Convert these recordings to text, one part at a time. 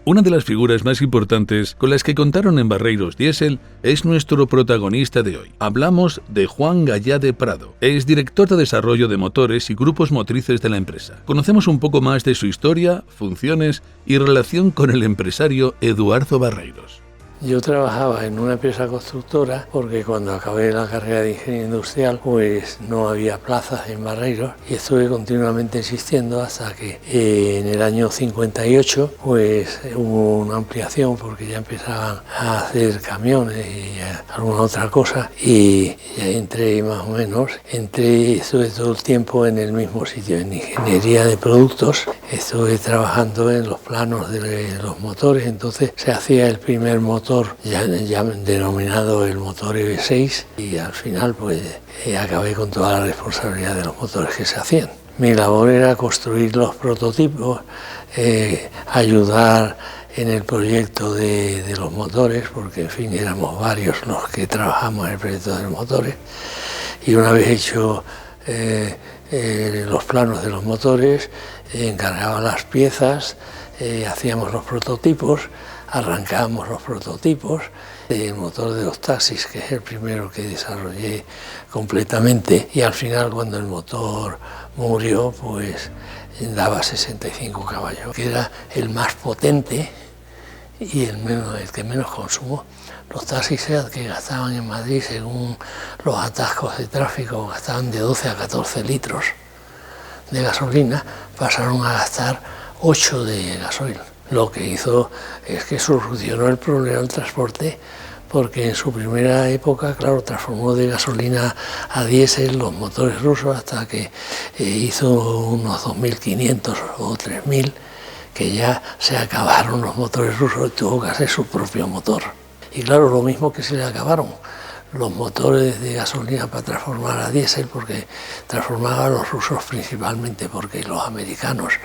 Una de las figuras más importantes con las que contaron en Barreiros Diésel es nuestro protagonista de hoy. Hablamos de Juan Gallade Prado. Es director de desarrollo de motores y grupos motrices de la empresa. Conocemos un poco más de su historia, funciones y relación con el empresario Eduardo Barreiros. Yo trabajaba en una empresa constructora porque cuando acabé la carrera de ingeniería industrial pues no había plazas en Barreiros y estuve continuamente insistiendo hasta que en el año 58 pues hubo una ampliación porque ya empezaban a hacer camiones y alguna otra cosa y ya entré más o menos, estuve todo el tiempo en el mismo sitio, en ingeniería de productos, estuve trabajando en los planos de los motores, entonces se hacía el primer motor ya denominado el motor EV6 y al final pues acabé con toda la responsabilidad de los motores que se hacían. Mi labor era construir los prototipos, ayudar en el proyecto de los motores, porque en fin éramos varios los que trabajamos en el proyecto de los motores y una vez hecho los planos de los motores, encargaba las piezas, hacíamos los prototipos, arrancábamos los prototipos, el motor de los taxis, que es el primero que desarrollé completamente, y al final cuando el motor murió, pues daba 65 caballos, que era el más potente y el que menos consumo. Los taxis que gastaban en Madrid, según los atascos de tráfico, gastaban de 12 a 14 litros de gasolina, pasaron a gastar 8 de gasoil. Lo que hizo es que solucionó el problema del transporte porque en su primera época, claro, transformó de gasolina a diésel los motores rusos hasta que hizo unos 2.500 o 3.000, que ya se acabaron los motores rusos y tuvo que hacer su propio motor. Y claro, lo mismo que se le acabaron los motores de gasolina para transformar a diésel, porque transformaban los rusos principalmente, porque los americanos,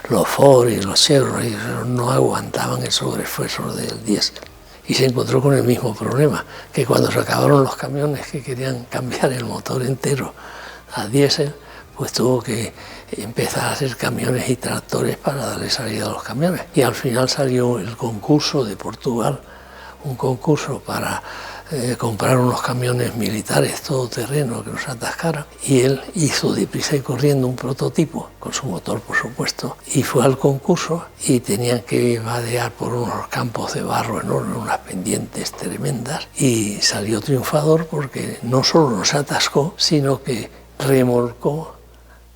los Ford y los Chevrolet no aguantaban el sobreesfuerzo del diésel. Y se encontró con el mismo problema, que cuando se acabaron los camiones que querían cambiar el motor entero a diésel, pues tuvo que empezar a hacer camiones y tractores para darle salida a los camiones. Y al final salió el concurso de Portugal, un concurso para comprar unos camiones militares todoterreno que nos atascaran, y él hizo deprisa y corriendo un prototipo con su motor, por supuesto, y fue al concurso y tenían que vadear por unos campos de barro enormes, unas pendientes tremendas, y salió triunfador porque no solo nos atascó, sino que remolcó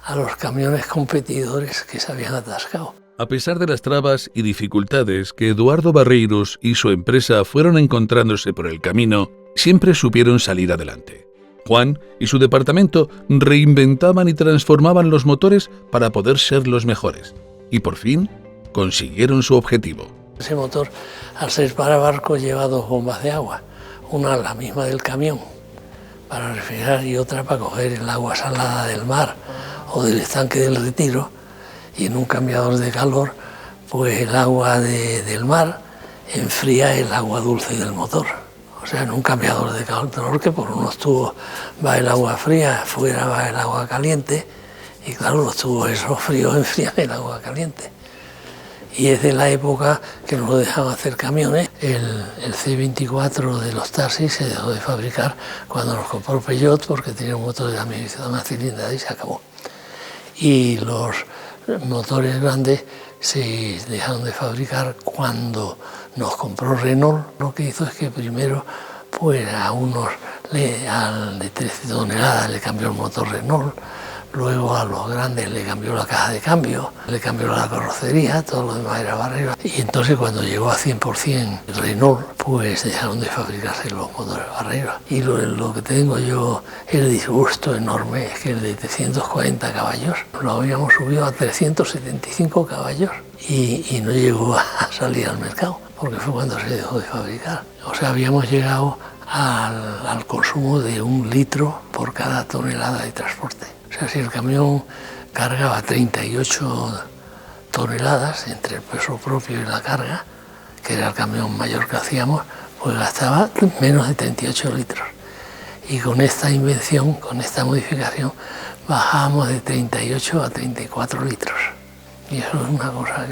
a los camiones competidores que se habían atascado. A pesar de las trabas y dificultades que Eduardo Barreiros y su empresa fueron encontrándose por el camino, siempre supieron salir adelante. Juan y su departamento reinventaban y transformaban los motores para poder ser los mejores. Y por fin, consiguieron su objetivo. Ese motor, al ser para barco, lleva 2 bombas de agua. Una la misma del camión, para refrigerar, y otra para coger el agua salada del mar o del estanque del Retiro, y en un cambiador de calor, pues el agua del mar enfría el agua dulce del motor. O sea, en un cambiador de calor que por unos tubos va el agua fría, afuera va el agua caliente, y claro, los tubos esos fríos enfrían el agua caliente. Y es de la época que no dejaban hacer camiones. El C24 de los taxis se dejó de fabricar cuando nos compró Peugeot, porque tenía un motor de la misma cilindrada y se acabó. Y los motores grandes se dejaron de fabricar cuando nos compró Renault. Lo que hizo es que primero, pues al de 13 toneladas le cambió el motor Renault, luego a los grandes le cambió la caja de cambio, le cambió la carrocería, todo lo demás era Barreiros. Y entonces cuando llegó a 100% Renault, pues dejaron de fabricarse los motores Barreiros. Y lo que tengo yo, el disgusto enorme, es que el de 340 caballos lo habíamos subido a 375 caballos y no llegó a salir al mercado, porque fue cuando se dejó de fabricar. O sea, habíamos llegado al consumo de 1 litro por cada tonelada de transporte. O sea, si el camión cargaba 38 toneladas entre el peso propio y la carga, que era el camión mayor que hacíamos, pues gastaba menos de 38 litros. Y con esta invención, con esta modificación, bajábamos de 38 a 34 litros. Y eso es una cosa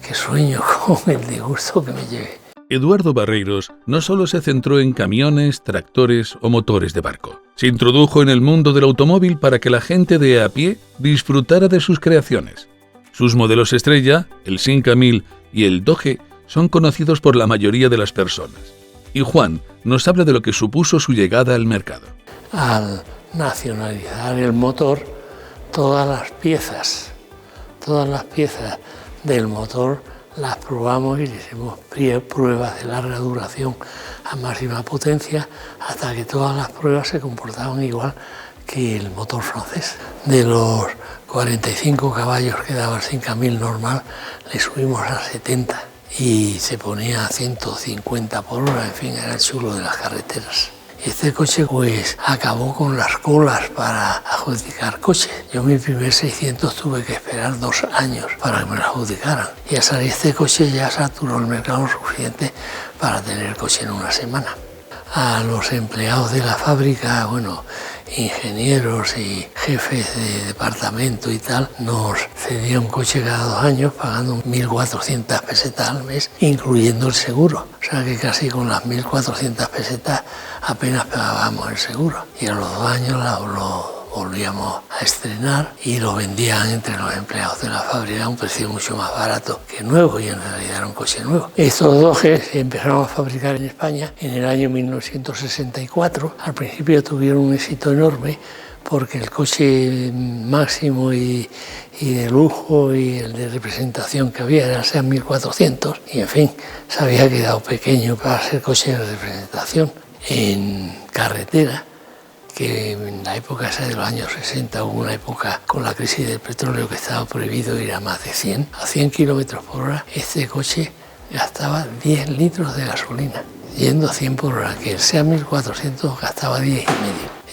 que sueño con el disgusto que me lleve. Eduardo Barreiros no solo se centró en camiones, tractores o motores de barco. Se introdujo en el mundo del automóvil para que la gente de a pie disfrutara de sus creaciones. Sus modelos estrella, el Simca 1000 y el Doge, son conocidos por la mayoría de las personas. Y Juan nos habla de lo que supuso su llegada al mercado. Al nacionalizar el motor, todas las piezas del motor las probamos y le hicimos pruebas de larga duración a máxima potencia hasta que todas las pruebas se comportaban igual que el motor francés. De los 45 caballos que daba el Simca 1000 normal, le subimos a 70 y se ponía a 150 por hora, en fin, era el chulo de las carreteras. Este coche pues acabó con las colas para adjudicar coches. Yo mi primer 600 tuve que esperar 2 años para que me lo adjudicaran. Y al salir este coche ya saturó el mercado lo suficiente para tener el coche en una semana. A los empleados de la fábrica, bueno, ingenieros y jefes de departamento y tal, nos cedía un coche cada 2 años pagando 1.400 pesetas al mes, incluyendo el seguro. O sea que casi con las 1.400 pesetas apenas pagábamos el seguro. Y a los 2 años lo volvíamos a estrenar y lo vendían entre los empleados de la fábrica a un precio mucho más barato que nuevo, y en realidad era un coche nuevo. Estos Doge se empezaron a fabricar en España en el año 1964. Al principio tuvieron un éxito enorme porque el coche máximo y de lujo y el de representación que había era el Seat 1400 y en fin, se había quedado pequeño para ser coche de representación. En carretera, que en la época esa de los años 60 hubo una época con la crisis del petróleo que estaba prohibido ir a más de 100, a 100 kilómetros por hora, este coche gastaba 10 litros de gasolina, yendo a 100 por hora, que el Seat 1400 gastaba 10,5.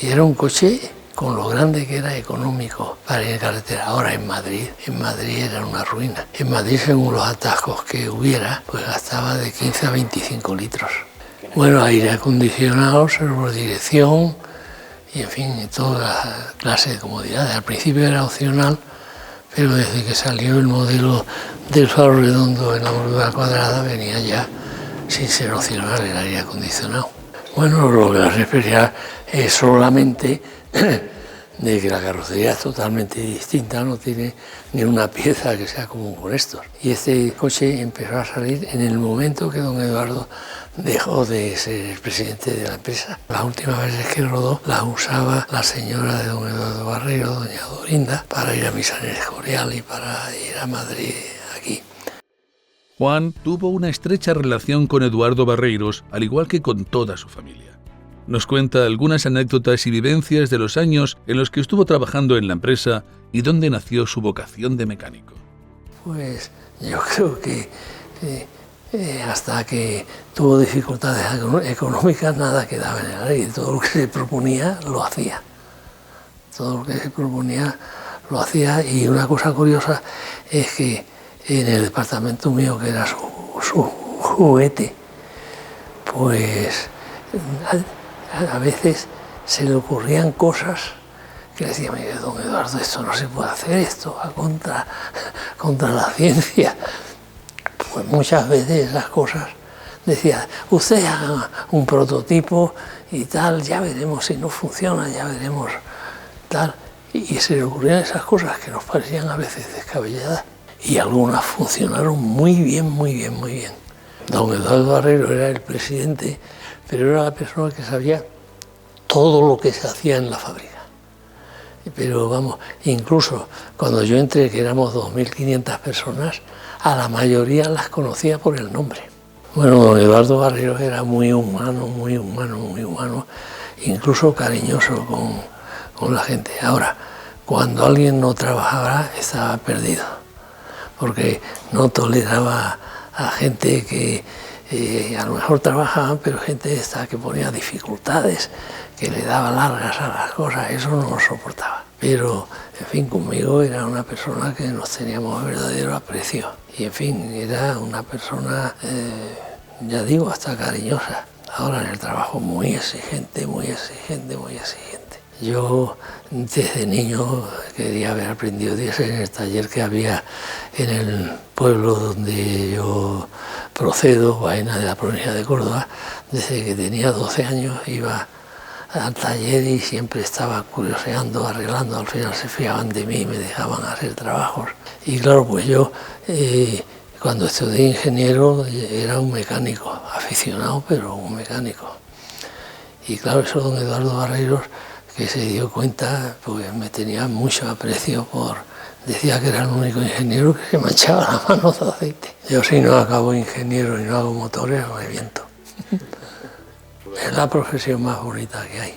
Y era un coche con lo grande que era económico para ir en carretera. Ahora en Madrid era una ruina. En Madrid, según los atascos que hubiera, pues gastaba de 15 a 25 litros. Bueno, aire acondicionado, servodirección, y en fin, toda clase de comodidades. Al principio era opcional, pero desde que salió el modelo del faro redondo en la bóveda cuadrada venía ya sin ser opcional el aire acondicionado. Bueno, lo que hace especial es solamente de que la carrocería es totalmente distinta, no tiene ni una pieza que sea común con estos. Y este coche empezó a salir en el momento que don Eduardo dejó de ser el presidente de la empresa. Las últimas veces que rodó las usaba la señora de don Eduardo Barreiros, doña Dorinda, para ir a misa en el Escorial y para ir a Madrid aquí. Juan tuvo una estrecha relación con Eduardo Barreiros, al igual que con toda su familia. Nos cuenta algunas anécdotas y vivencias de los años en los que estuvo trabajando en la empresa y donde nació su vocación de mecánico. Pues yo creo que hasta que tuvo dificultades económicas nada quedaba en el aire. Todo lo que se proponía lo hacía. Todo lo que se proponía lo hacía, y una cosa curiosa es que en el departamento mío, que era su juguete, pues a veces se le ocurrían cosas que le decía: mire, don Eduardo, esto no se puede hacer, esto va contra la ciencia. Pues muchas veces esas cosas decía: usted haga un prototipo y tal, ya veremos si no funciona, ya veremos tal. Y se le ocurrían esas cosas que nos parecían a veces descabelladas, y algunas funcionaron muy bien, muy bien, muy bien. Don Eduardo Barreiros era el presidente, pero era la persona que sabía todo lo que se hacía en la fábrica. Pero vamos, incluso cuando yo entré, que éramos 2.500 personas, a la mayoría las conocía por el nombre. Bueno, don Eduardo Barreiros era muy humano, incluso cariñoso con la gente. Ahora, cuando alguien no trabajaba, estaba perdido, porque no toleraba a gente que a lo mejor trabajaban, pero gente esta que ponía dificultades, que le daba largas a las cosas, eso no lo soportaba. Pero, en fin, conmigo era una persona que nos teníamos verdadero aprecio. Y, en fin, era una persona, ya digo, hasta cariñosa. Ahora en el trabajo muy exigente, muy exigente, muy exigente. Yo desde niño quería haber aprendido diésel en el taller que había en el pueblo donde yo procedo, Baena, de la provincia de Córdoba. Desde que tenía 12 años iba al taller y siempre estaba curioseando, arreglando. Al final se fiaban de mí y me dejaban hacer trabajos. Y claro, pues yo cuando estudié ingeniero era un mecánico, aficionado, pero un mecánico. Y claro, eso don Eduardo Barreiros, que se dio cuenta, pues me tenía mucho aprecio decía que era el único ingeniero que se manchaba las manos de aceite. Yo si no acabo ingeniero y no hago motores, me viento. Es la profesión más bonita que hay.